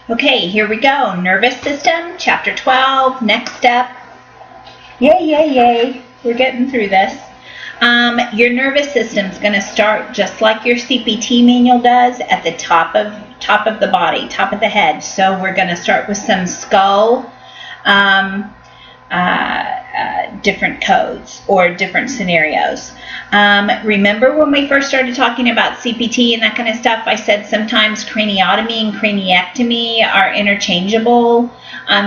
Okay, here we go. Nervous system, chapter 12, next step. Yay, yay, yay. We're getting through this. Your nervous system is going to start just like your CPT manual does at the top of the body, top of the head. So we're going to start with some skull, different codes or different scenarios. Remember when we first started talking about CPT and that kind of stuff, I said sometimes craniotomy and craniectomy are interchangeable.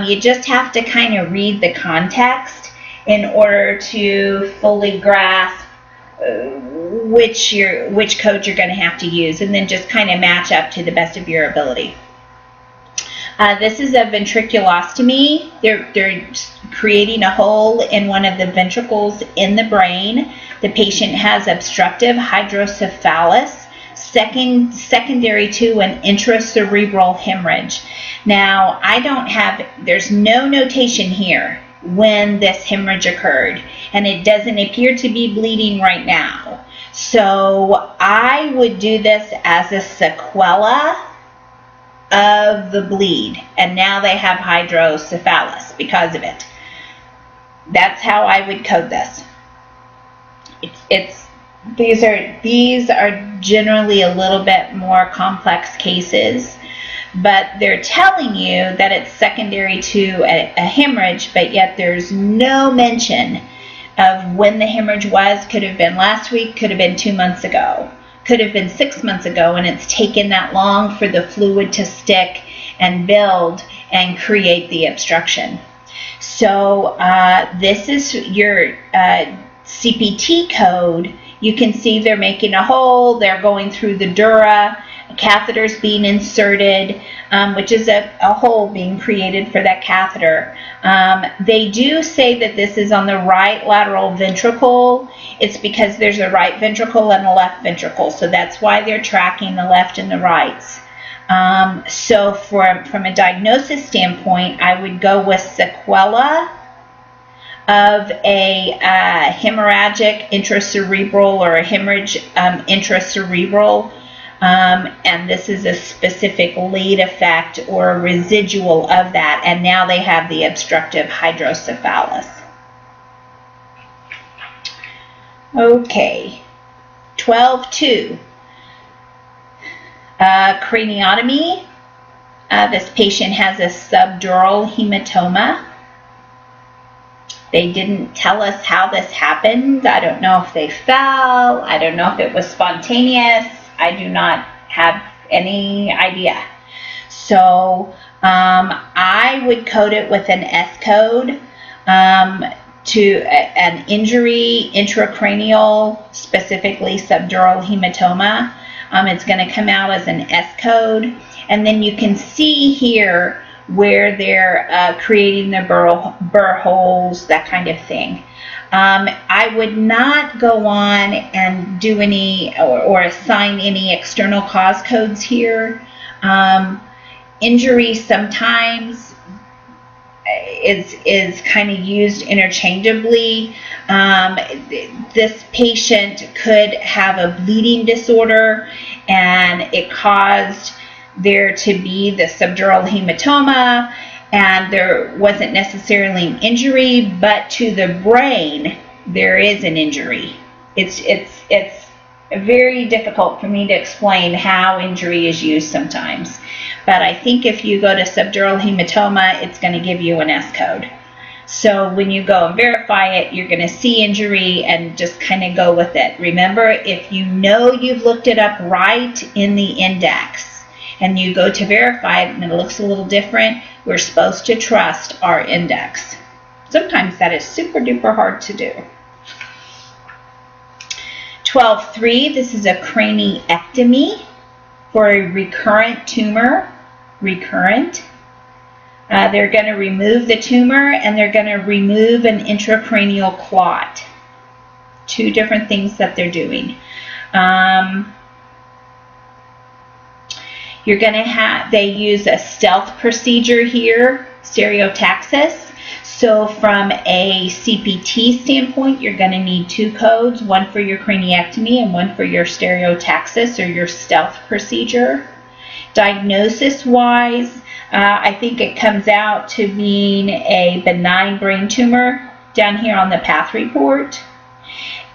You just have to kind of read the context in order to fully grasp which code you're going to have to use, and then just kind of match up to the best of your ability. This is a ventriculostomy. They're creating a hole in one of the ventricles in the brain. The patient has obstructive hydrocephalus, secondary to an intracerebral hemorrhage. Now, there's no notation here when this hemorrhage occurred, and it doesn't appear to be bleeding right now. So I would do this as a sequela of the bleed, and now they have hydrocephalus because of it. That's how I would code this. These are generally a little bit more complex cases, but they're telling you that it's secondary to a hemorrhage, but yet there's no mention of when the hemorrhage was. Could have been last week, could have been 2 months ago, could have been 6 months ago, and it's taken that long for the fluid to stick and build and create the obstruction. So this is your CPT code. You can see they're making a hole, they're going through the dura, catheters being inserted, which is a hole being created for that catheter. They do say that this is on the right lateral ventricle. It's because there's a right ventricle and a left ventricle, so that's why they're tracking the left and the rights. So from a diagnosis standpoint, I would go with sequela of a hemorrhagic intracerebral or a hemorrhage intracerebral, and this is a specific lead effect or a residual of that, and now they have the obstructive hydrocephalus. Okay, 12-2. Craniotomy. This patient has a subdural hematoma. They didn't tell us how this happened. I don't know if they fell. I don't know if it was spontaneous. I do not have any idea. So I would code it with an S code to an injury intracranial, specifically subdural hematoma. It's going to come out as an S code. And then you can see here where they're creating their burr holes, that kind of thing. I would not go on and do any or assign any external cause codes here. Injury sometimes is kind of used interchangeably. This patient could have a bleeding disorder, and it caused there to be the subdural hematoma, and there wasn't necessarily an injury, but to the brain there is an injury. It's very difficult for me to explain how injury is used sometimes, but I think if you go to subdural hematoma, it's going to give you an S code. So when you go and verify it, you're going to see injury and just kind of go with it. Remember, if you know you've looked it up right in the index and you go to verify it and it looks a little different, we're supposed to trust our index. Sometimes that is super duper hard to do. 12-3, this is a craniectomy for a recurrent tumor. Recurrent. They're going to remove the tumor, and they're going to remove an intracranial clot. Two different things that they're doing. You're going to have, they use a stealth procedure here, stereotaxis. So from a CPT standpoint, you're going to need two codes, one for your craniectomy and one for your stereotaxis or your stealth procedure. Diagnosis-wise, I think it comes out to being a benign brain tumor down here on the path report.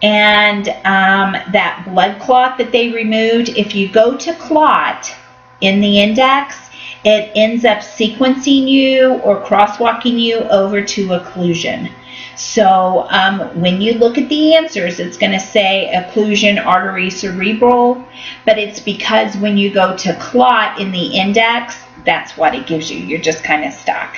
And that blood clot that they removed, if you go to clot in the index, it ends up sequencing you or crosswalking you over to occlusion. So when you look at the answers, it's going to say occlusion artery cerebral, but it's because when you go to clot in the index, that's what it gives you. You're just kind of stuck.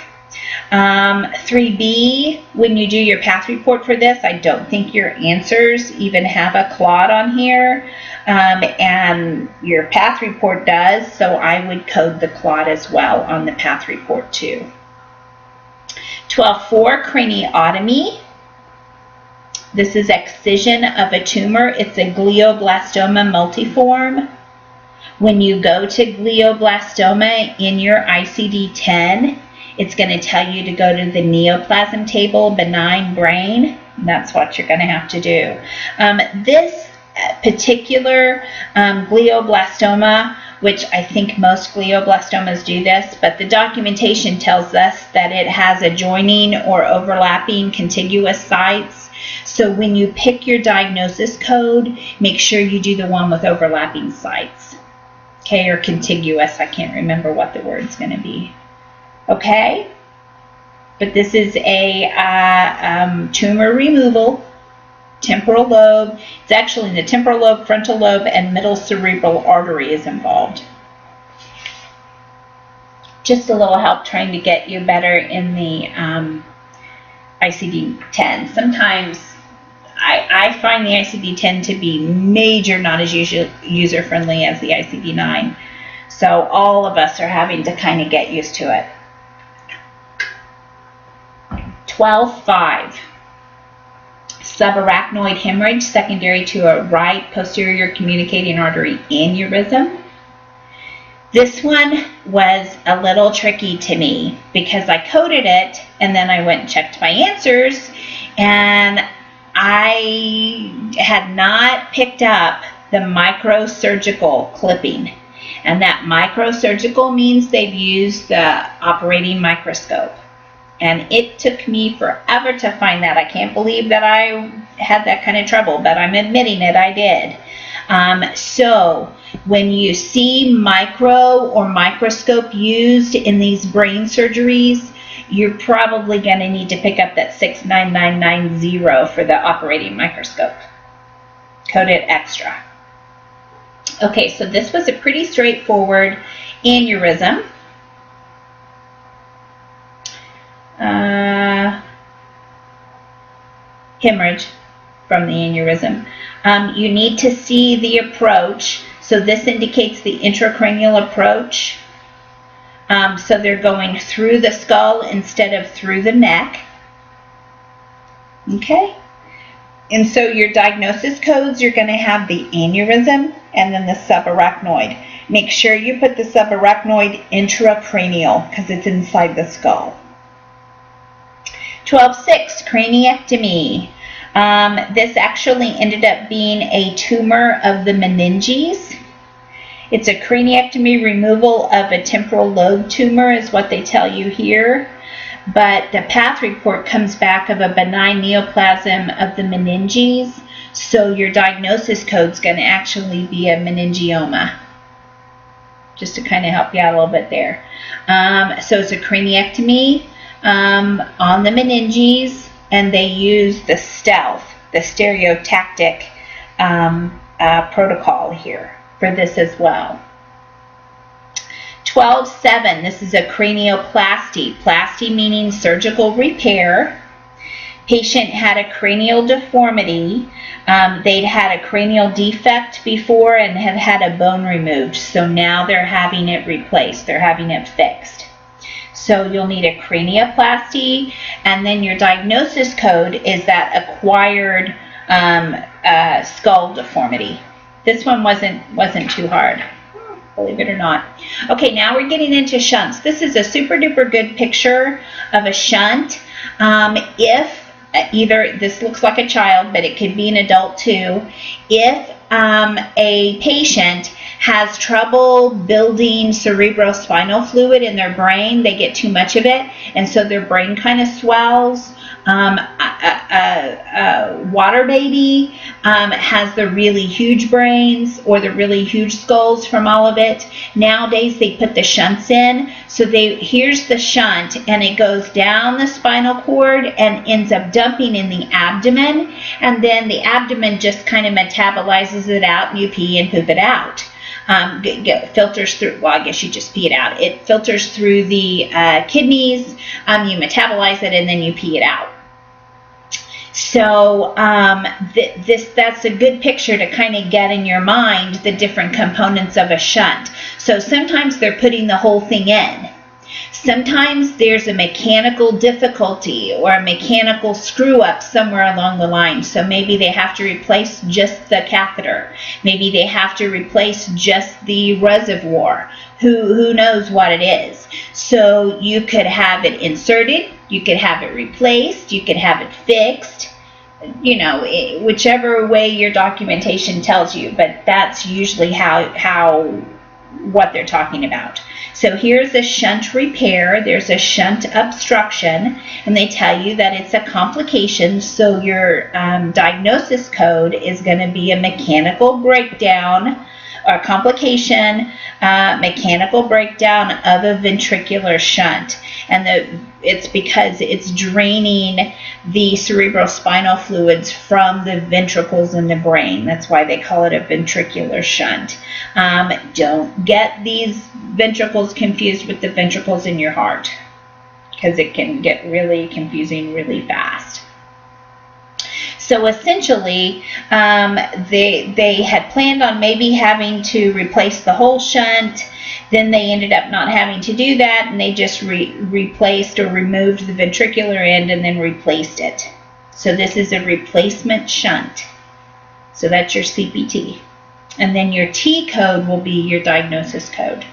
3B, when you do your path report for this, I don't think your answers even have a clot on here, and your path report does, so I would code the clot as well on the path report too. 12.4, craniotomy. This is excision of a tumor. It's a glioblastoma multiforme. When you go to glioblastoma in your ICD-10, it's going to tell you to go to the neoplasm table, benign brain. That's what you're going to have to do. This particular glioblastoma, which I think most glioblastomas do this, but the documentation tells us that it has adjoining or overlapping contiguous sites. So when you pick your diagnosis code, make sure you do the one with overlapping sites. Okay, or contiguous. I can't remember what the word's going to be. Okay, but this is a tumor removal, temporal lobe. It's actually in the temporal lobe, frontal lobe, and middle cerebral artery is involved. Just a little help trying to get you better in the ICD-10. Sometimes I find the ICD-10 to be major, not as user-friendly as the ICD-9. So all of us are having to kind of get used to it. 12.5, subarachnoid hemorrhage secondary to a right posterior communicating artery aneurysm. This one was a little tricky to me because I coded it and then I went and checked my answers, and I had not picked up the microsurgical clipping. And that microsurgical means they've used the operating microscope. And it took me forever to find that. I can't believe that I had that kind of trouble, but I'm admitting it, I did. So when you see micro or microscope used in these brain surgeries, you're probably going to need to pick up that 69990 for the operating microscope. Code it extra. Okay, so this was a pretty straightforward aneurysm. Hemorrhage from the aneurysm. You need to see the approach. So this indicates the intracranial approach. So they're going through the skull instead of through the neck. Okay? And so your diagnosis codes, you're going to have the aneurysm and then the subarachnoid. Make sure you put the subarachnoid intracranial because it's inside the skull. 12.6, craniectomy. This actually ended up being a tumor of the meninges. It's a craniectomy removal of a temporal lobe tumor is what they tell you here. But the path report comes back of a benign neoplasm of the meninges. So your diagnosis code is going to actually be a meningioma. Just to kind of help you out a little bit there. So it's a craniectomy on the meninges, and they use the stealth, the stereotactic protocol here for this as well. 12.7, this is a cranioplasty. Plasti meaning surgical repair. Patient had a cranial deformity. They'd had a cranial defect before and had had a bone removed. So now they're having it replaced. They're having it fixed. So you'll need a cranioplasty, and then your diagnosis code is that acquired skull deformity. This one wasn't too hard, believe it or not. Okay, now we're getting into shunts. This is a super duper good picture of a shunt. If either this looks like a child, but it could be an adult too. If a patient has trouble building cerebrospinal fluid in their brain, they get too much of it, and so their brain kind of swells. Water baby has the really huge brains or the really huge skulls from all of it. Nowadays they put the shunts in, so here's the shunt, and it goes down the spinal cord and ends up dumping in the abdomen, and then the abdomen just kind of metabolizes it out, and you pee and poop it out. Filters through, well, I guess you just pee it out. It filters through the kidneys, you metabolize it, and then you pee it out. So that's a good picture to kind of get in your mind the different components of a shunt. So sometimes they're putting the whole thing in. Sometimes there's a mechanical difficulty or a mechanical screw up somewhere along the line. So maybe they have to replace just the catheter. Maybe they have to replace just the reservoir. Who knows what it is? So you could have it inserted, you could have it replaced, you could have it fixed, you know, whichever way your documentation tells you, but that's usually what they're talking about. So here's a shunt repair, there's a shunt obstruction, and they tell you that it's a complication, so your diagnosis code is going to be a mechanical breakdown or complication, mechanical breakdown of a ventricular shunt. And it's because it's draining the cerebrospinal fluids from the ventricles in the brain. That's why they call it a ventricular shunt. Don't get these ventricles confused with the ventricles in your heart, because it can get really confusing really fast. So essentially, they had planned on maybe having to replace the whole shunt. Then they ended up not having to do that, and they just replaced or removed the ventricular end and then replaced it. So this is a replacement shunt. So that's your CPT. And then your T code will be your diagnosis code.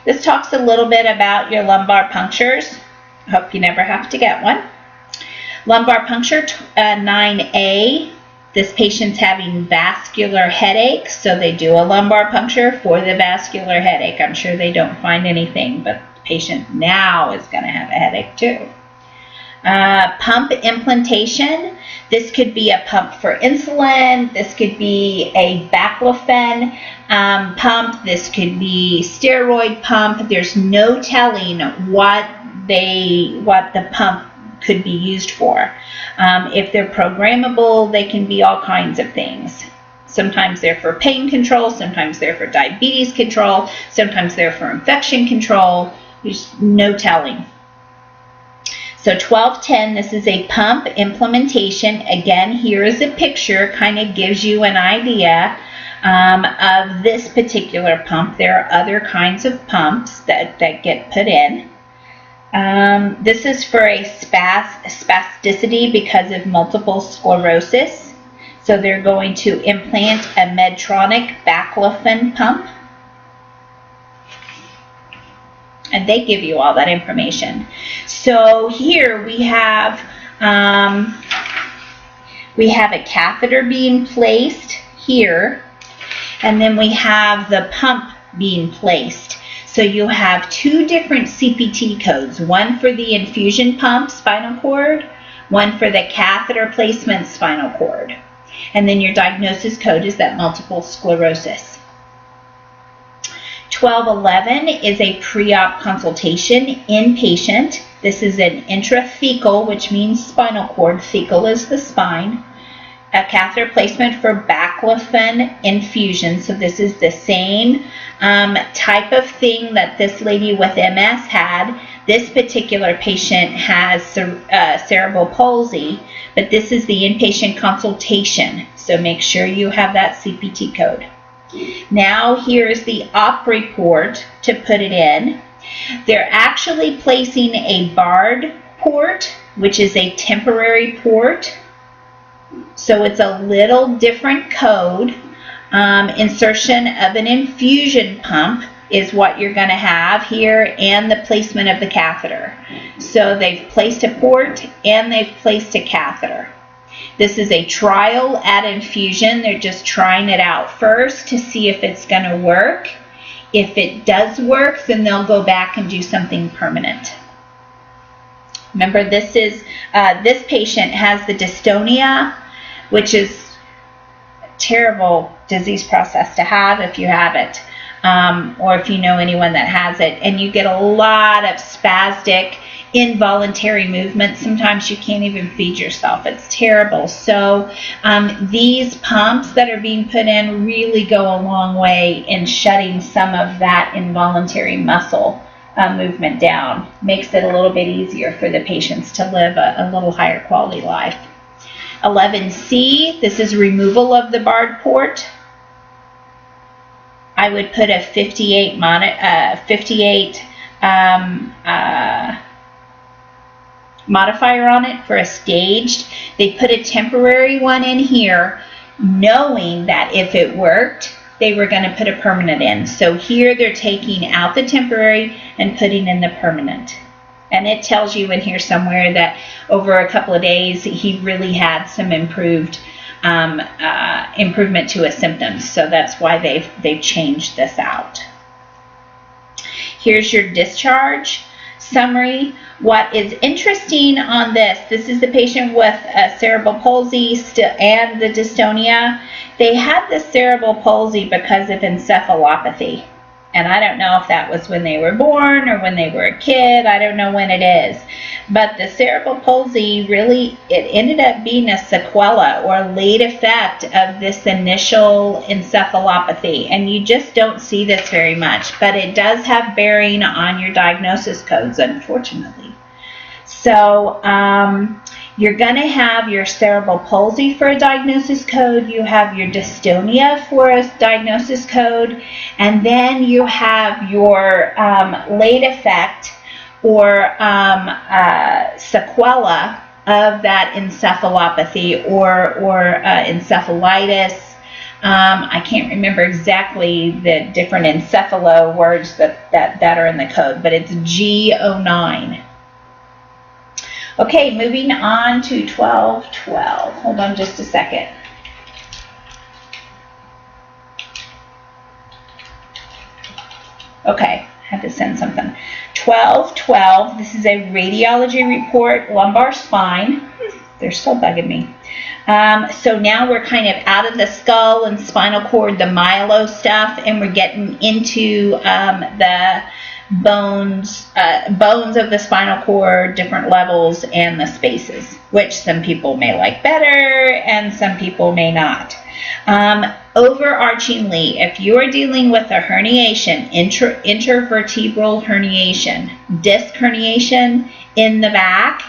This talks a little bit about your lumbar punctures. I hope you never have to get one. Lumbar puncture 9A, this patient's having vascular headache, so they do a lumbar puncture for the vascular headache. I'm sure they don't find anything, but the patient now is going to have a headache too. Pump implantation, this could be a pump for insulin, this could be a baclofen pump, this could be steroid pump. There's no telling what the pump could be used for. If they're programmable, they can be all kinds of things. Sometimes they're for pain control, sometimes they're for diabetes control, sometimes they're for infection control. There's no telling. So 1210, this is a pump implementation. Again, here is a picture, kind of gives you an idea of this particular pump. There are other kinds of pumps that get put in. This is for a spasticity because of multiple sclerosis. So they're going to implant a Medtronic baclofen pump. And they give you all that information. So here we have a catheter being placed here, and then we have the pump being placed. So you have two different CPT codes, one for the infusion pump spinal cord, one for the catheter placement spinal cord. And then your diagnosis code is that multiple sclerosis. 1211 is a pre-op consultation inpatient. This is an intrathecal, which means spinal cord. Thecal is the spine. A catheter placement for baclofen infusion. So this is the same type of thing that this lady with MS had. This particular patient has cerebral palsy, but this is the inpatient consultation. So make sure you have that CPT code. Now here's the op report to put it in. They're actually placing a barred port, which is a temporary port. So it's a little different code. Insertion of an infusion pump is what you're going to have here, and the placement of the catheter. So they've placed a port and they've placed a catheter. This is a trial at infusion. They're just trying it out first to see if it's going to work. If it does work, then they'll go back and do something permanent. Remember, this patient has the dystonia, which is a terrible disease process to have if you have it, or if you know anyone that has it. And you get a lot of spastic, involuntary movement. Sometimes you can't even feed yourself. It's terrible. So these pumps that are being put in really go a long way in shutting some of that involuntary muscle movement down. Makes it a little bit easier for the patients to live a little higher quality life. 11C, this is removal of the barred port. I would put a 58 modifier on it for a staged. They put a temporary one in here, knowing that if it worked, they were going to put a permanent in. So here they're taking out the temporary and putting in the permanent. And it tells you in here somewhere that over a couple of days, he really had some improvement to his symptoms. So that's why they've changed this out. Here's your discharge summary. What is interesting on this is the patient with cerebral palsy and the dystonia. They had the cerebral palsy because of encephalopathy. And I don't know if that was when they were born or when they were a kid. I don't know when it is. But the cerebral palsy really, it ended up being a sequela or late effect of this initial encephalopathy. And you just don't see this very much. But it does have bearing on your diagnosis codes, unfortunately. So you're going to have your cerebral palsy for a diagnosis code. You have your dystonia for a diagnosis code. And then you have your late effect or sequela of that encephalopathy or encephalitis. I can't remember exactly the different encephalo words that are in the code, but it's G09. Okay, moving on to 1212. Hold on just a second. Okay, I had to send something. 1212, this is a radiology report, lumbar spine. They're still bugging me. So now we're kind of out of the skull and spinal cord, the myelo stuff, and we're getting into the bones of the spinal cord, different levels, and the spaces, which some people may like better and some people may not. Overarchingly, if you are dealing with a herniation, intervertebral herniation, disc herniation in the back,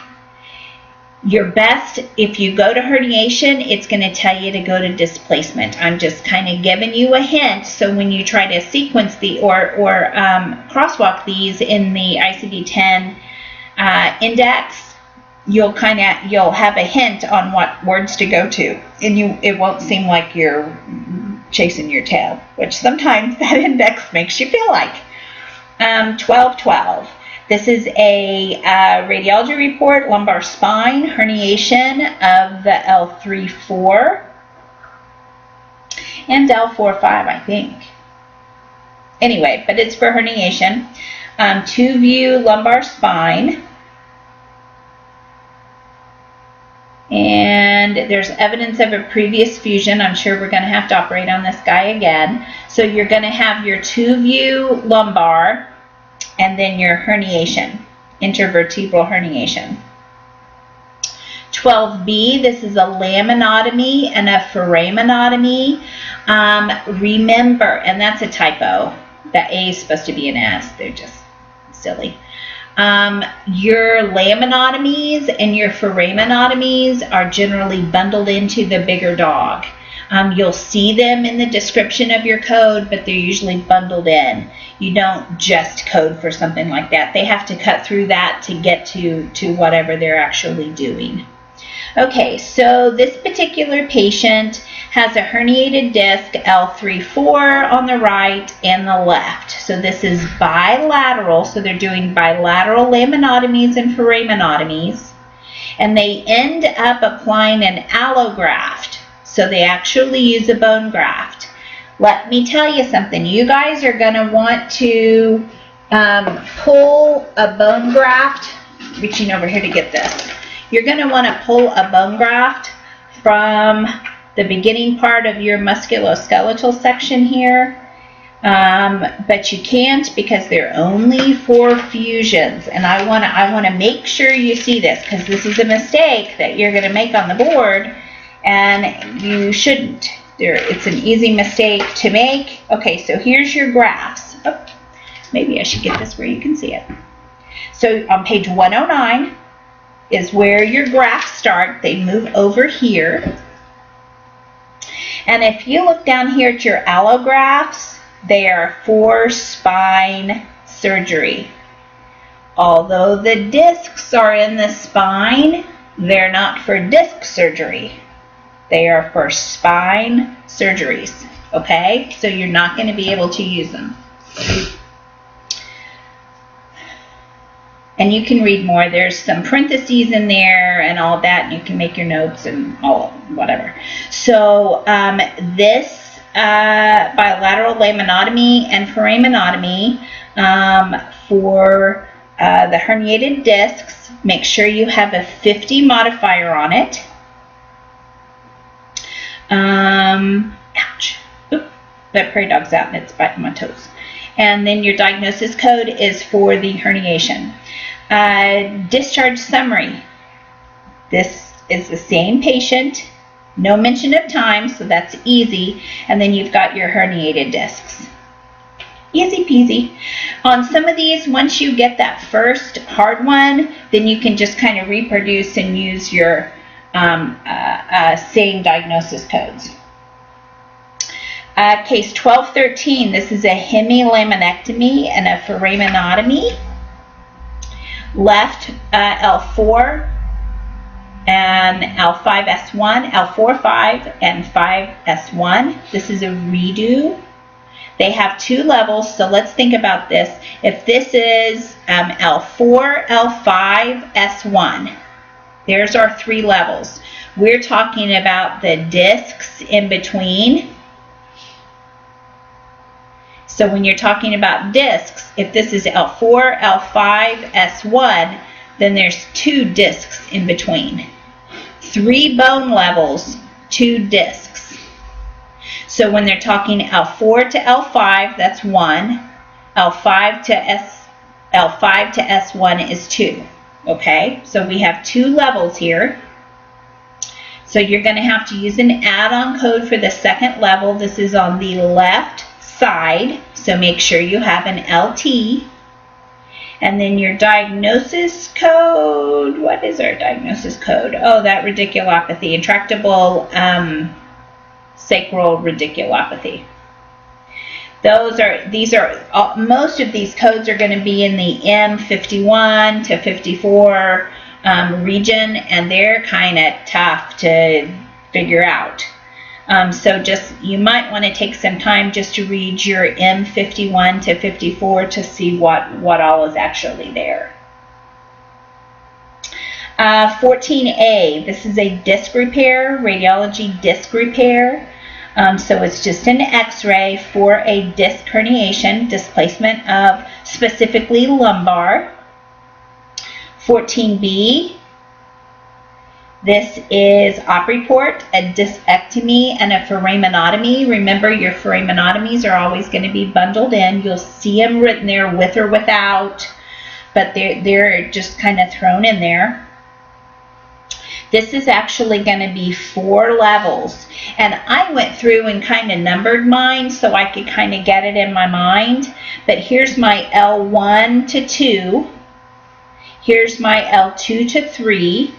your best, if you go to herniation, it's going to tell you to go to displacement. I'm just kind of giving you a hint, so when you try to sequence or crosswalk these in the ICD-10 index, you'll have a hint on what words to go to, and it won't seem like you're chasing your tail, which sometimes that index makes you feel like. 1212. This is a radiology report, lumbar spine, herniation of the L3-4 and L4-5, I think. Anyway, but it's for herniation. 2-view lumbar spine. And there's evidence of a previous fusion. I'm sure we're going to have to operate on this guy again. So you're going to have your 2-view lumbar, and then your herniation, intervertebral herniation. 12B, this is a laminotomy and a foraminotomy. Remember, and that's a typo. The A is supposed to be an S. They're just silly. Your laminotomies and your foraminotomies are generally bundled into the bigger dog. You'll see them in the description of your code, but they're usually bundled in. You don't just code for something like that. They have to cut through that to get to whatever they're actually doing. Okay, so this particular patient has a herniated disc L3-4 on the right and the left. So this is bilateral, so they're doing bilateral laminotomies and foraminotomies. and they end up applying an allograft. So they actually use a bone graft. Let me tell you something. You guys are going to want to pull a bone graft. Reaching over here to get this. You're going to want to pull a bone graft from the beginning part of your musculoskeletal section here. But you can't because they're only for fusions. And I want to make sure you see this, because this is a mistake that you're going to make on the board, and you shouldn't. It's an easy mistake to make. Okay, so here's your grafts. Oh, maybe I should get this where you can see it. So on page 109 is where your grafts start. They move over here. And if you look down here at your allografts, they are for spine surgery. Although the discs are in the spine, they're not for disc surgery. They are for spine surgeries, okay? So you're not going to be able to use them. And you can read more. There's some parentheses in there and all that, and you can make your notes and all whatever. So this bilateral laminotomy and foraminotomy for the herniated discs, make sure you have a 50 modifier on it. Ouch. Oop, that prairie dog's out and it's biting my toes. And then your diagnosis code is for the herniation. Discharge summary. This is the same patient. No mention of time, so that's easy. And then you've got your herniated discs. Easy peasy. On some of these, once you get that first hard one, then you can just kind of reproduce and use your same diagnosis codes. Case 1213, this is a Hemi laminectomy and a foraminotomy. Left L4 and L5S1, L4-5 and 5S1. This is a redo. They have two levels, so let's think about this. If this is L4, L5, S1, there's our three levels. We're talking about the discs in between. So when you're talking about discs, if this is L4, L5, S1, then there's two discs in between. 3 bone levels, 2 discs. So when they're talking L4 to L5, that's 1. L5 to S1 is 2. Okay, so we have 2 levels here. So you're going to have to use an add-on code for the second level. This is on the left side, so make sure you have an LT. And then your diagnosis code, what is our diagnosis code? Oh, that radiculopathy, intractable sacral radiculopathy. Most of these codes are going to be in the M51 to 54 region, and they're kind of tough to figure out. So you might want to take some time just to read your M51 to 54 to see what all is actually there. 14A, this is a disc repair, radiology disc repair. So it's just an x-ray for a disc herniation, displacement of specifically lumbar. 14B, this is op report, a discectomy and a foraminotomy. Remember, your foraminotomies are always going to be bundled in. You'll see them written there with or without, but they're just kind of thrown in there. This is actually going to be 4 levels. And I went through and kind of numbered mine so I could kind of get it in my mind. But here's my L1 to 2. Here's my L2 to 3.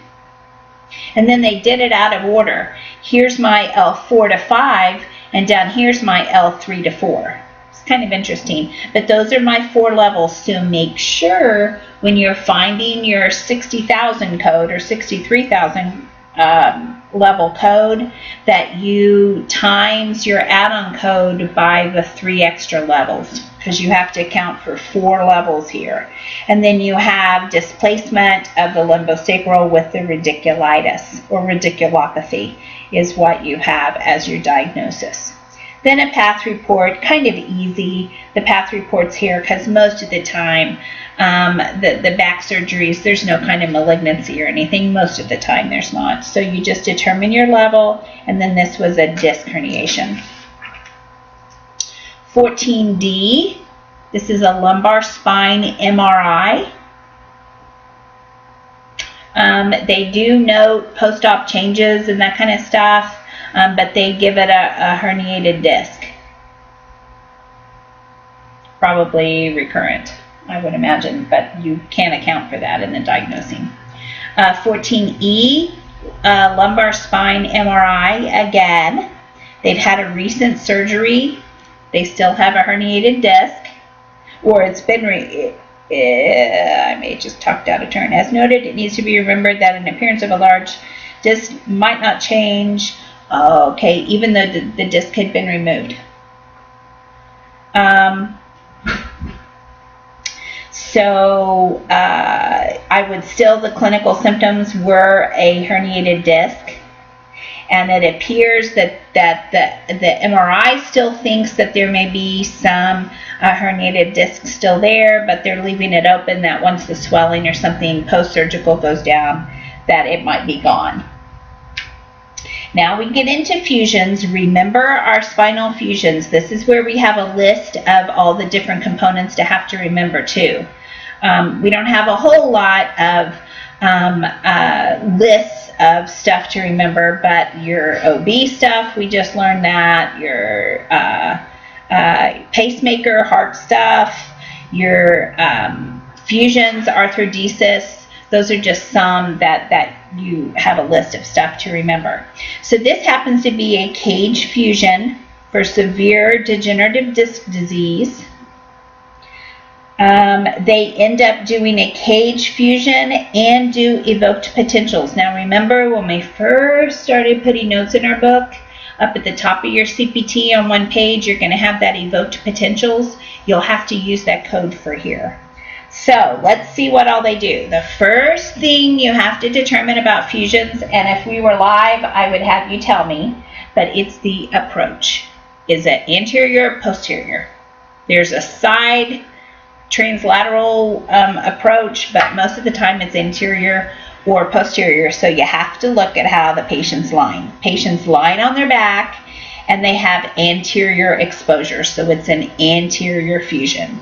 And then they did it out of order. Here's my L4 to 5. And down here's my L3 to 4. It's kind of interesting. But those are my 4 levels. So make sure when you're finding your 60,000 code or 63,000 level code that you times your add-on code by the 3 extra levels. because you have to account for 4 levels here. And then you have displacement of the lumbosacral with the radiculitis, or radiculopathy is what you have as your diagnosis. Then a path report, kind of easy. The path reports here, because most of the time, the back surgeries, there's no kind of malignancy or anything. Most of the time there's not. So you just determine your level, and then this was a disc herniation. 14D, this is a lumbar spine MRI. They do note post-op changes and that kind of stuff, but they give it a herniated disc. Probably recurrent, I would imagine, but you can't account for that in the diagnosing. 14E, lumbar spine MRI. Again, they've had a recent surgery. They still have a herniated disc, or it's been I may just talked out of turn. As noted, it needs to be remembered that an appearance of a large disc might not change, okay, even though the disc had been removed. So I would still, the clinical symptoms were a herniated disc. And it appears that the MRI still thinks that there may be some herniated disc still there, but they're leaving it open that once the swelling or something post-surgical goes down, that it might be gone. Now we get into fusions. Remember our spinal fusions. This is where we have a list of all the different components to have to remember too. We don't have a whole lot of lists of stuff to remember, but your OB stuff, we just learned that, your pacemaker, heart stuff, your fusions, arthrodesis, those are just some that you have a list of stuff to remember. So this happens to be a cage fusion for severe degenerative disc disease. They end up doing a cage fusion and do evoked potentials. Now remember when we first started putting notes in our book, up at the top of your CPT on one page, you're going to have that evoked potentials. You'll have to use that code for here. So let's see what all they do. The first thing you have to determine about fusions, and if we were live, I would have you tell me, but it's the approach. Is it anterior or posterior? There's a side translateral approach, but most of the time it's anterior or posterior, so you have to look at how the patient's lying. Patients lying on their back, and they have anterior exposure, so it's an anterior fusion.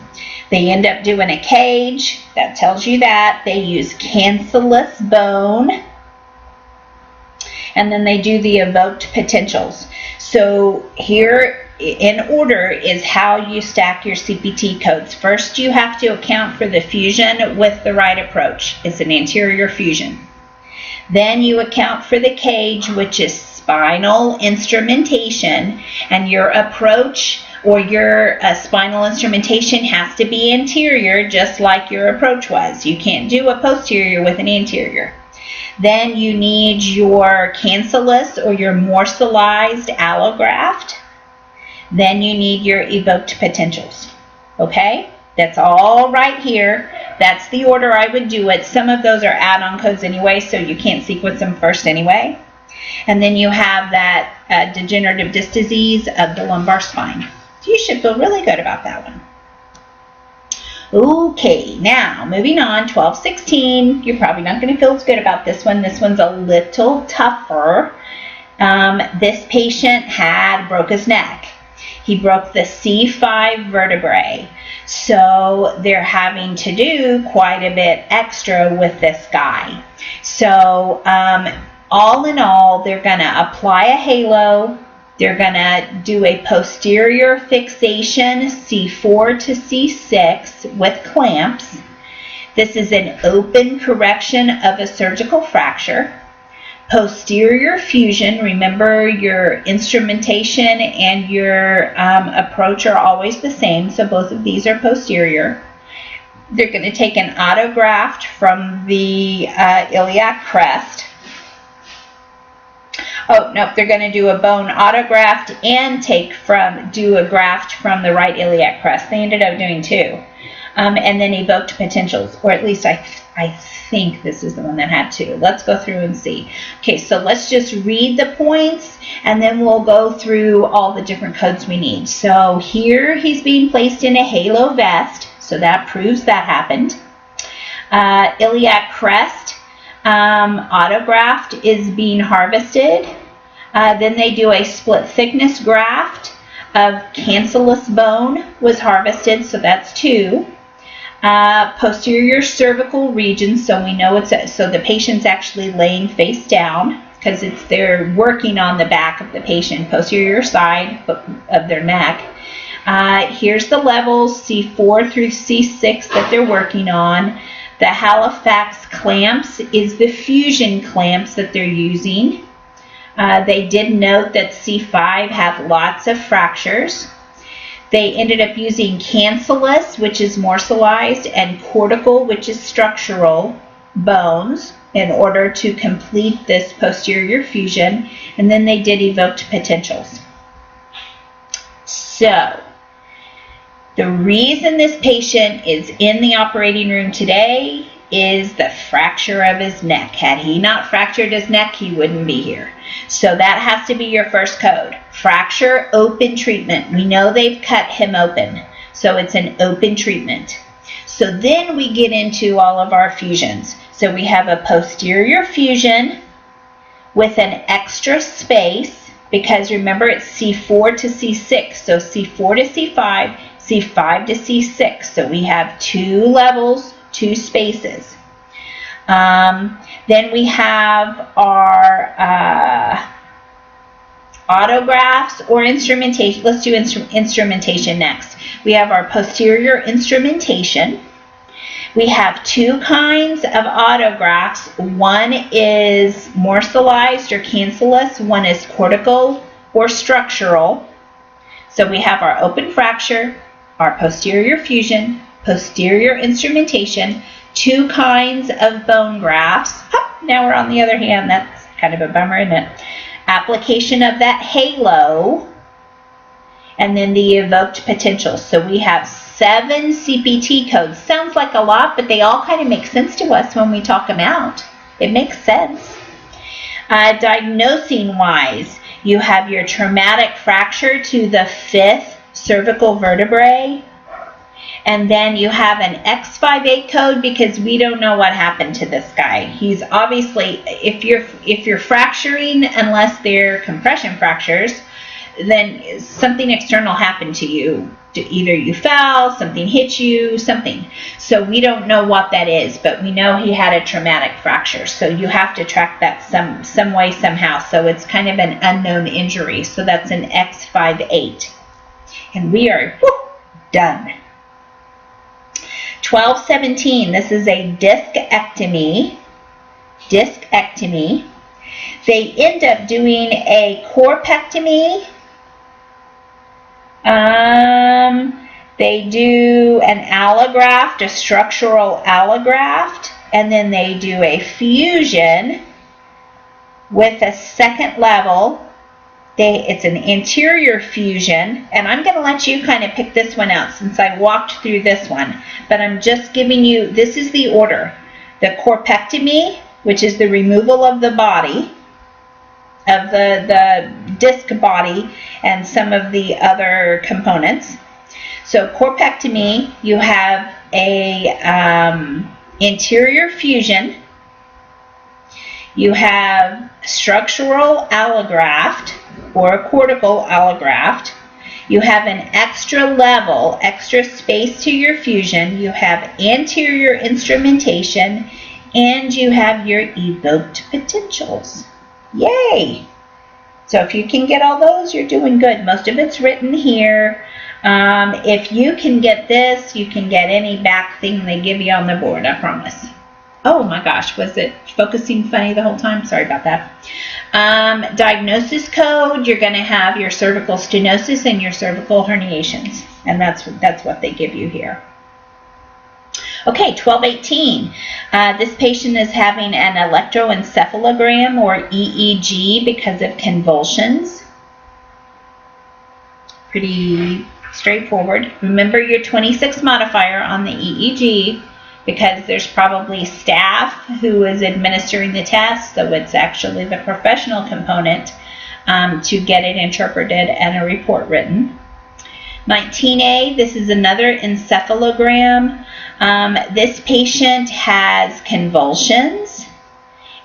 They end up doing a cage, that tells you that. They use cancellous bone, and then they do the evoked potentials. So here in order is how you stack your CPT codes. First, you have to account for the fusion with the right approach. It's an anterior fusion. Then you account for the cage, which is spinal instrumentation, and your approach or your spinal instrumentation has to be anterior, just like your approach was. You can't do a posterior with an anterior. Then you need your cancellous or your morselized allograft. Then you need your evoked potentials. Okay? That's all right here. That's the order I would do it. Some of those are add-on codes anyway, so you can't sequence them first anyway. And then you have that degenerative disc disease of the lumbar spine. So you should feel really good about that one. Okay, now moving on, 12-16. You're probably not going to feel as good about this one. This one's a little tougher. This patient broke his neck. He broke the C5 vertebrae. So they're having to do quite a bit extra with this guy. So all in all, they're going to apply a halo. They're going to do a posterior fixation, C4 to C6 with clamps. This is an open correction of a surgical fracture. Posterior fusion, remember your instrumentation and your approach are always the same, so both of these are posterior. They're going to take an autograft from the iliac crest. Oh, no, they're going to do a bone autograft and do a graft from the right iliac crest. They ended up doing two. And then evoked potentials, or at least I think this is the one that had two. Let's go through and see. Okay, so let's just read the points, and then we'll go through all the different codes we need. So here he's being placed in a halo vest, so that proves that happened. Iliac crest autograft is being harvested. Then they do a split thickness graft of cancellous bone was harvested, so that's two. Posterior cervical region, so we know so the patient's actually laying face down because they're working on the back of the patient, posterior side of their neck. Here's the levels, C4 through C6 that they're working on. The Halifax clamps is the fusion clamps that they're using. They did note that C5 had lots of fractures. They ended up using cancellous, which is morcellized, and cortical, which is structural bones, in order to complete this posterior fusion. And then they did evoked potentials. So, the reason this patient is in the operating room today is the fracture of his neck. Had he not fractured his neck, he wouldn't be here. So that has to be your first code. Fracture, open treatment. We know they've cut him open, so it's an open treatment. So then we get into all of our fusions. So we have a posterior fusion with an extra space, because remember it's C4 to C6, so C4 to C5, C5 to C6. So we have two levels, two spaces. Then we have our autographs or instrumentation. Let's do instrumentation next. We have our posterior instrumentation. We have two kinds of autographs. One is morcellized or cancellous. One is cortical or structural. So we have our open fracture, our posterior fusion, posterior instrumentation, two kinds of bone grafts. Now we're on the other hand. That's kind of a bummer, isn't it? Application of that halo, and then the evoked potential. So we have 7 CPT codes. Sounds like a lot, but they all kind of make sense to us when we talk them out. It makes sense. Diagnosing-wise, you have your traumatic fracture to the 5th cervical vertebrae. And then you have an X58 code because we don't know what happened to this guy. He's obviously, if you're fracturing, unless they're compression fractures, then something external happened to you. Either you fell, something hit you, something. So we don't know what that is, but we know he had a traumatic fracture. So you have to track that some way, somehow. So it's kind of an unknown injury. So that's an X58. And we are done. 1217, this is a discectomy. They end up doing a corpectomy. They do an allograft, a structural allograft, and then they do a fusion with a second level. It's an interior fusion, and I'm going to let you kind of pick this one out since I walked through this one, but I'm just giving you, this is the order. The corpectomy, which is the removal of the body, of the disc body and some of the other components. So corpectomy, you have a interior fusion, you have structural allograft or a cortical allograft, you have an extra level, extra space to your fusion, you have anterior instrumentation, and you have your evoked potentials. Yay! So if you can get all those, you're doing good. Most of it's written here. If you can get this, you can get any back thing they give you on the board, I promise. Oh my gosh, was it focusing funny the whole time? Sorry about that. Diagnosis code, you're going to have your cervical stenosis and your cervical herniations. And that's what they give you here. Okay, 1218. This patient is having an electroencephalogram or EEG because of convulsions. Pretty straightforward. Remember your 26 modifier on the EEG because there's probably staff who is administering the test, so it's actually the professional component to get it interpreted and a report written. 19A, this is another encephalogram. This patient has convulsions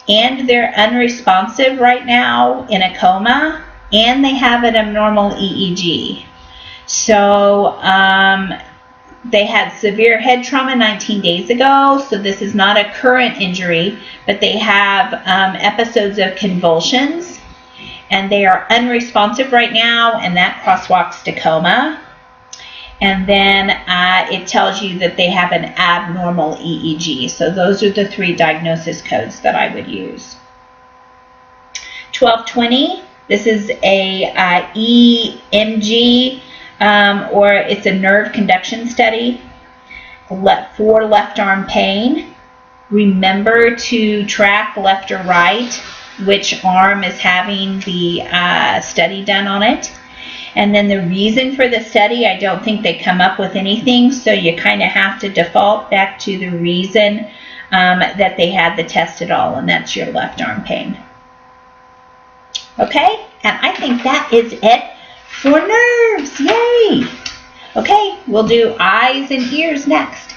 and they're unresponsive right now in a coma, and they have an abnormal EEG. So they had severe head trauma 19 days ago, so this is not a current injury, but they have episodes of convulsions, and they are unresponsive right now, and that crosswalks to coma. And then it tells you that they have an abnormal EEG. So those are the 3 diagnosis codes that I would use. 1220, this is a EMG, or it's a nerve conduction study for left arm pain. Remember to track left or right, which arm is having the study done on it. And then the reason for the study, I don't think they come up with anything, so you kind of have to default back to the reason that they had the test at all, and that's your left arm pain. Okay, and I think that is it for nerves. Yay! Okay, we'll do eyes and ears next.